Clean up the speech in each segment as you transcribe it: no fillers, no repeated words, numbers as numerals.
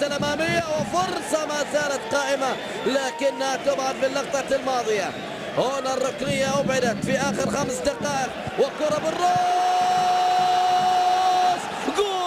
الأمامية وفرصة ما زالت قائمة لكنها تبعد في اللقطة الماضية. هنا الركنية أبعدت في آخر 5 دقائق وكرة بالراس، جول!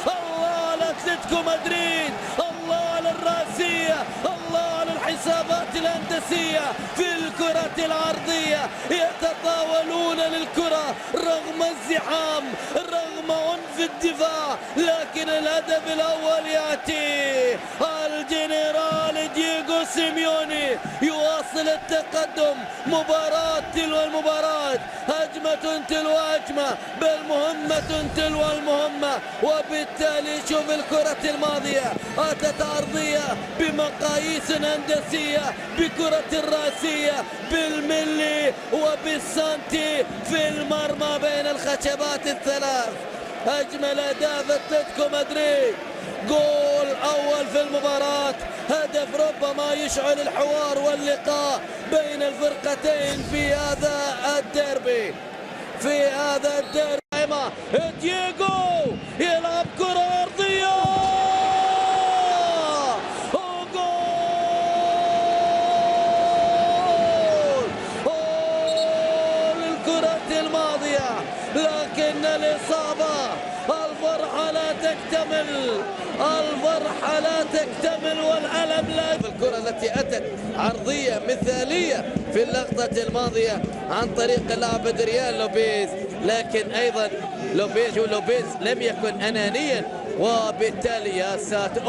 الله لأتلتيكو مدريد، الله للراسية، الله للحسابات الهندسية في الكرة العرضية. يتطاولون للكرة رغم الزحام، رغم عنف الدفاع، لكن الهدف الأول يأتي. الجنرال دييغو سيميوني يواصل التقدم، مباراة تلو المباراة، هجمة تلو هجمة، بل مهمة تلو المهمة. وبالتالي شوف الكرة الماضية أتت عرضية بمقاييس هندسية، بكرة الرأسية بالملي وبالسنتي في المرمى بين الخشبات الثلاث. أجمل أهداف أتلتيكو مدريد، جول أول في المباراة، هدف ربما يشعل الحوار واللقاء بين الفرقتين في هذا الديربي. دييغو يلعب كرة أرضية، للكرة الماضية، لكن الإصابة، الفرحة لا تكتمل، الفرحة لا تكتمل والألم لا. الكرة التي أتت عرضية مثالية في اللقطة الماضية عن طريق اللاعب ادريان لوبيز، لكن أيضا لوبيز لم يكن أنانيا، وبالتالي يا ساتر